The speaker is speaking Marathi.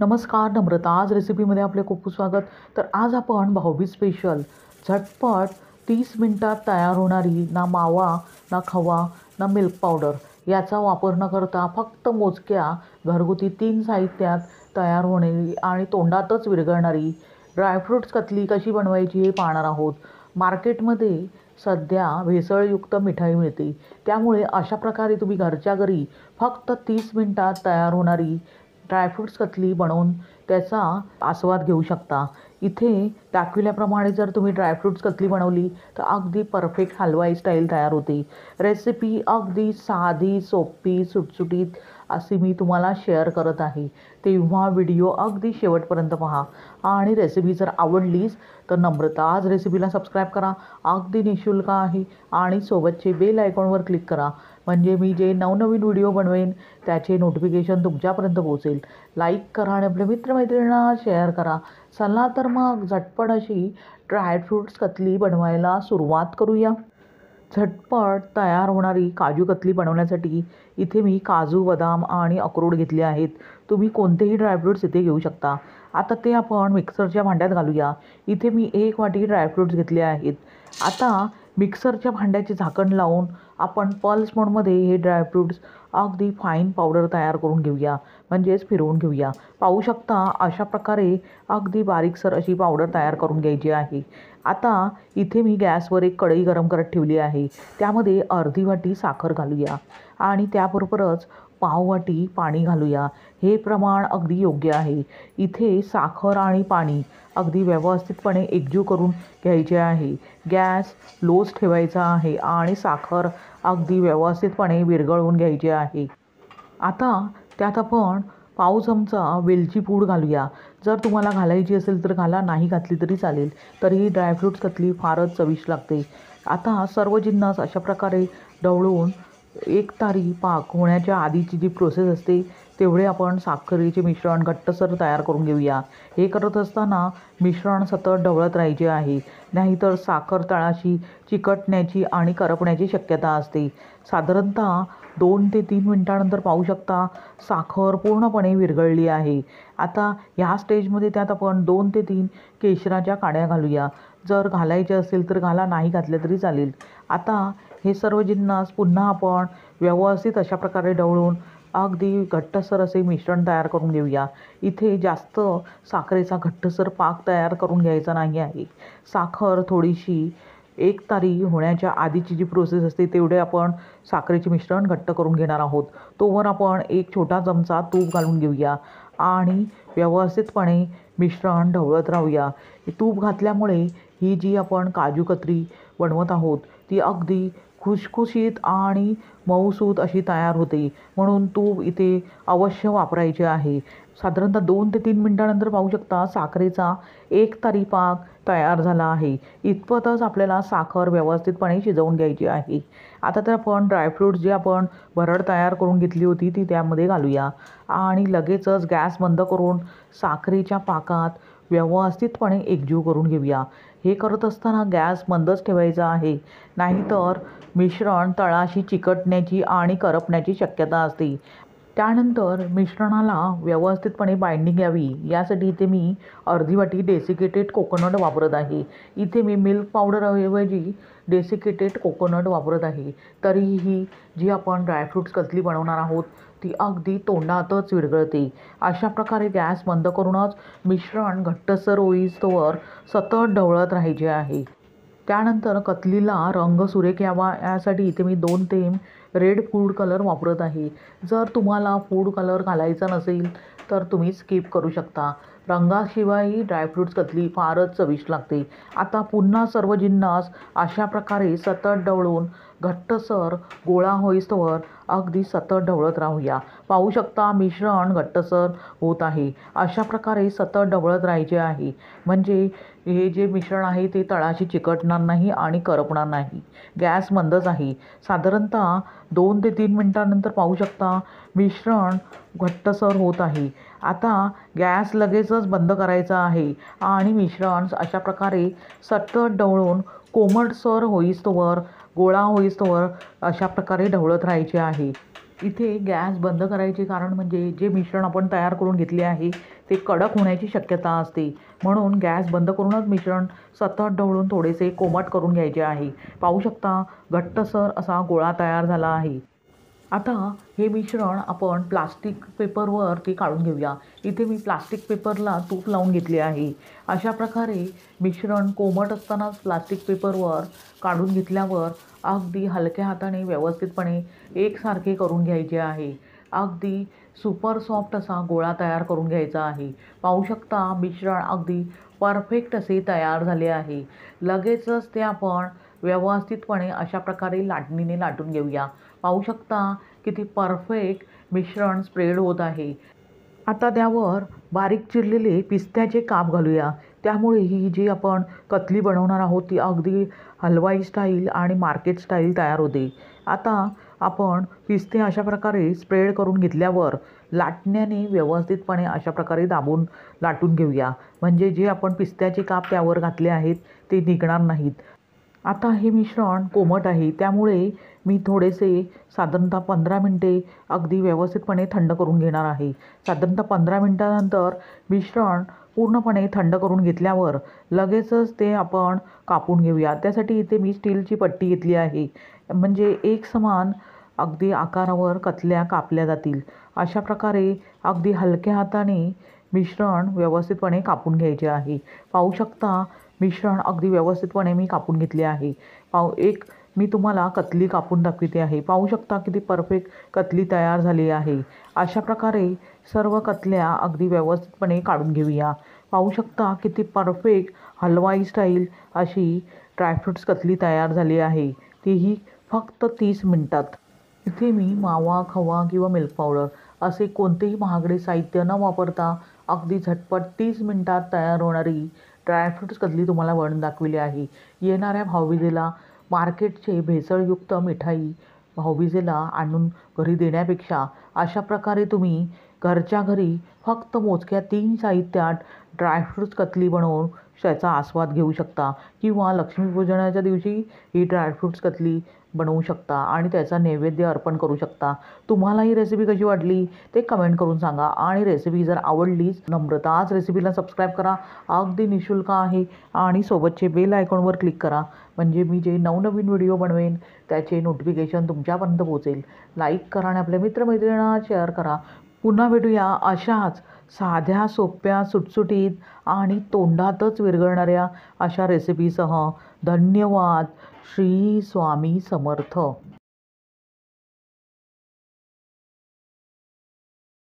नमस्कार नम्रता, आज रेसिपीमध्ये आपले खूप खूप स्वागत. तर आज आपण भाऊबीज स्पेशल झटपट 30 मिनिटात तयार होणारी ना मावा ना खवा ना मिल्क पावडर याचा वापर न करता फक्त मोजक्या घरगुती 3 साहित्यात तयार होणारी आणि तोंडातच विरघळणारी ड्रायफ्रूट्स कतली कशी बनवायची हे पाहणार आहोत. मार्केटमध्ये सध्या भेसळयुक्त मिठाई मिळते, त्यामुळे अशा प्रकारे तुम्ही घरच्या घरी फक्त 30 मिनिटात तयार होणारी ड्रायफ्रूट्स कतली बनवून त्याचा आस्वाद घेऊ शकता. इथे दाखविल्याप्रमाणे जर तुम्ही ड्रायफ्रूट्स कतली बनवली तर अगदी परफेक्ट हलवाई स्टाईल तयार होते. रेसिपी अगदी साधी, सोपी, सुटसुटीत अशी मी तुम्हाला शेअर करत आहे. तेव्हा व्हिडिओ अगदी शेवटपर्यंत पहा आणि रेसिपी जर आवडलीच तर नम्रता आज रेसिपीला सबस्क्राईब करा. अगदी निःशुल्क आहे आणि सोबतचे बेल आयकॉनवर क्लिक करा, म्हणजे मी जे नवनवीन व्हिडिओ बनवेन त्याचे नोटिफिकेशन तुमच्यापर्यंत पोहोचेल. लाईक करा आणि आपल्या मित्रमैत्रिणींना शेअर करा. चला तर मग झटपट अशी ड्रायफ्रूट्स कतली बनवायला सुरुवात करूया. झटपट तयार होणारी काजू कतली बनवण्यासाठी इथे मी काजू, बदाम आणि अक्रोड घेतले आहेत. तुम्ही कोणतेही ड्रायफ्रूट्स इथे घेऊ शकता. आता ते आपण मिक्सरच्या भांड्यात घालूया. इथे मी 1 वाटी ड्रायफ्रूट्स घेतले आहेत. आता मिक्सरच्या भांड्याचे झाकण लावून आपण पल्स मोडमध्ये हे ड्रायफ्रूट्स अगदी फाईन पावडर तयार करून घेऊया, म्हणजेच फिरवून घेऊया. पाहू शकता अशा प्रकारे अगदी बारीकसर अशी पावडर तयार करून घ्यायची आहे. आता इथे मी गॅसवर एक कढई गरम करत ठेवली आहे. त्यामध्ये अर्धी वाटी साखर घालूया आणि त्याबरोबरच पाव वाटी पाणी घालूया. हे प्रमाण अगदी योग्य आहे. इथे साखर आणि पाणी अगदी व्यवस्थितपणे एकजीव करून घ्यायचे आहे. गॅस लोच ठेवायचा आहे आणि साखर अगदी व्यवस्थितपणे विरघळवून घ्यायची आहे. आता त्यात आपण पाव चमचा वेलची पूड घालूया. जर तुम्हाला घालायची असेल तर घाला, नाही घातली तरी चालेल. तरीही ड्रायफ्रूट्स कतली फारच चविष्ट लागते. आता सर्व जिन्नस अशा प्रकारे ढवळून एकतारी पाक होण्याच्या आधीची जी प्रोसेस असते तेवढे आपण साखरेचे मिश्रण घट्टसर तयार करून घेऊया. हे करत असताना मिश्रण सतत ढवळत राहायचे आहे, नाहीतर साखर तळाशी चिकटण्याची आणि करपण्याची शक्यता असते. साधारणतः 2 ते 3 मिनिटांनंतर पाहू शकता साखर पूर्णपणे विरघळली आहे. आता ह्या स्टेजमध्ये त्यात आपण 2 ते 3 केशराच्या काड्या घालूया. जर घालायचे असेल तर घाला, नाही घातले तरी चालेल. आता हे सर्व जिन्नस पुन्हा आपण व्यवस्थित अशा प्रकारे ढवळून अगदी घट्टसर असे मिश्रण तयार करून घेऊया. इथे जास्त साखरेचा घट्टसर पाक तयार करून घ्यायचा नाही आहे. साखर थोडीशी एकतारी होण्याच्या आधीची जी प्रोसेस असते तेवढे आपण साखरेचे मिश्रण घट्ट करून घेणार आहोत. तोवर आपण 1 छोटा चमचा तूप घालून घेऊया आणि व्यवस्थितपणे मिश्रण ढवळत राहूया. तूप घातल्यामुळे ही जी आपण काजू कतली बनवत आहोत ती अगदी खुसखुशीत आणि मऊसूत अशी तयार होते, म्हणून तूप इथे अवश्य वापरायचे आहे. साधारणतः 2 ते 3 मिनिटांनंतर पाहू शकता साखरेचा एकतारी पाक तयार झाला आहे. इतपतच आपल्याला साखर व्यवस्थितपणे शिजवून घ्यायची आहे. आता तर आपण ड्रायफ्रूट्स जी आपण भरड तयार करून घेतली होती ती त्यामध्ये घालूया आणि लगेचच गॅस बंद करून साखरेच्या पाकात व्यवस्थितपणे एकजीव करून घेऊया. हे करत असताना गॅस मंदच ठेवायचा आहे, नाहीतर मिश्रण तळाशी चिकटण्याची आणि करपण्याची शक्यता असते. त्यानंतर मिश्रणाला व्यवस्थितपणे बाइंडिंग यावी यासाठी इथे मी अर्धी वाटी डेसिकेटेड कोकोनट वापरत आहे. इथे मी मिल्क पावडरऐवजी डेसिकेटेड कोकोनट वापरत आहे. तरीही जी आपण ड्रायफ्रूट्स कतली बनवणार आहोत ती अगदी तोंडातच विरघळते. अशा प्रकारे गॅस बंद करूनच मिश्रण घट्टसर होईस्तोवर सतत ढवळत राहायचे आहे. त्यानंतर कतलीला रंग सुरेख यावा यासाठी इथे मी 2 थेंब रेड फूड कलर वापरत आहे. जर तुम्हाला फूड कलर घालायचा नसेल तर तुम्ही स्किप करू शकता. रंगाशिवायही ड्रायफ्रूट्स कतली फारच चविष्ट लागते. आता पुन्हा सर्व जिन्नस अशा प्रकारे सतत ढवळून घट्टसर गोळा होईस्तोवर अगदी सतत ढवळत राहूया. पाहू शकता मिश्रण घट्टसर होत आहे. अशा प्रकारे सतत ढवळत राहायचे आहे, म्हणजे हे जे मिश्रण आहे ते तळाशी चिकटणार नाही आणि करपणार नाही. गॅस मंदच आहे. साधारणतः 2 ते 3 मिनिटांनंतर पाहू शकता मिश्रण घट्टसर होत आहे. आता गॅस लगेचच बंद करायचा आहे आणि मिश्रण अशा प्रकारे सतत ढवळून कोमटसर होईस्तोवर, गोळा होईस्तोवर अशा प्रकारे ढवळत राहायचे आहे. इथे गॅस बंद करायचे कारण म्हणजे जे मिश्रण आपण तयार करून घेतले आहे ते कडक होण्याची शक्यता असते, म्हणून गॅस बंद करूनच मिश्रण सतत ढवळून थोडेसे कोमट करून घ्यायचे आहे. पाहू शकता घट्टसर असा गोळा तयार झाला आहे. आता हे मिश्रण आपण प्लास्टिक पेपरवर ते काढून घेऊया. इथे मी प्लास्टिक पेपरला तूप लावून घेतले आहे. अशा प्रकारे मिश्रण कोमट असतानाच प्लास्टिक पेपरवर काढून घेतल्यावर अगदी हलक्या हाताने व्यवस्थितपणे एकसारखे करून घ्यायचे आहे. अगदी सुपर सॉफ्ट असा गोळा तयार करून घ्यायचा आहे. पाहू शकता मिश्रण अगदी परफेक्ट असे तयार झाले आहे. लगेचच ते आपण व्यवस्थितपणे अशा प्रकारे लाटणीने लाटून घेऊया. पाहू शकता किती परफेक्ट मिश्रण स्प्रेड होत आहे. आता त्यावर बारीक चिरलेले पिस्त्याचे काप घालूया. त्यामुळे ही जी आपण कतली बनवणार आहोत ती अगदी हलवाई स्टाईल आणि मार्केट स्टाईल तयार होते. आता आपण पिस्ते अशा प्रकारे स्प्रेड करून घेतल्यावर लाटण्याने व्यवस्थितपणे अशा प्रकारे दाबून लाटून घेऊया. म्हणजे जे आपण पिस्त्याचे काप त्यावर घातले आहेत ते निघणार नाहीत. आता हे मिश्रण कोमट आहे त्यामुळे मी थोडेसे साधारणतः 15 मिनटे अगदी व्यवस्थितपणे थंड करून घेणार आहे. साधारणतः 15 मिनटानंतर मिश्रण पूर्णपणे थंड करून घेतल्यावर लगेचच ते आपण कापून घेऊया. त्यासाठी इथे मी स्टीलची पट्टी घेतली आहे, म्हणजे एकसमान अगदी आकारावर कतल्या कापल्या जातील. अशा प्रकारे अगदी हलक्या हाताने मिश्रण व्यवस्थितपणे कापून घ्यायचे आहे. पाहू शकता मिश्रण अगदी व्यवस्थितपणे मी कापून घेतले आहे. एक मी तुम्हाला कतली कापून दाखवते आहे. पाहू शकता किती परफेक्ट कतली तयार झाली आहे. अशा प्रकारे सर्व कतल्या अगदी व्यवस्थितपणे काढून घेऊया. पाहू शकता किती परफेक्ट हलवाई स्टाईल अशी ड्रायफ्रूट्स कतली तयार झाली आहे, तीही फक्त 30 मिनिटात. इथे मी मावा, खवा किंवा मिल्क पावडर असे कोणतेही महागडे साहित्य न वापरता अगदी झटपट 30 मिनिटात तयार होणारी ड्रायफ्रूट्स कतली तुम्हाला बनवून दाखवली आहे. येणाऱ्या भाऊबीजेला मार्केटचे भेसळयुक्त मिठाई भाऊबीजेला आणून घरी देण्यापेक्षा अशा प्रकारे तुम्ही घरच्या घरी फक्त मोजक्या 3 साहित्यात ड्रायफ्रूट्स कतली बनवून त्याचा आस्वाद घेऊ शकता. किंवा लक्ष्मीपूजनाच्या दिवशी ही ड्रायफ्रूट्स कतली बनवू शकता आणि त्याचा नैवेद्य अर्पण करू शकता. तुम्हाला ही रेसिपी कशी वाटली ते कमेंट करून सांगा. आणि रेसिपी जर आवडलीच नम्रताच रेसिपीला सबस्क्राईब करा. अगदी निःशुल्क आहे. आणि सोबतचे बेल आयकॉनवर क्लिक करा, म्हणजे मी जे नवनवीन व्हिडिओ बनवेन त्याचे नोटिफिकेशन तुमच्यापर्यंत पोहोचेल. लाईक करा आणि आपल्या मित्रमैत्रिणींना शेअर करा. पुन्हा भेटूया अशाच साध्या, सोप्या, सुटसुटीत आणि तोंडातच विरघळणाऱ्या अशा रेसिपीसह. धन्यवाद. श्री स्वामी समर्थ.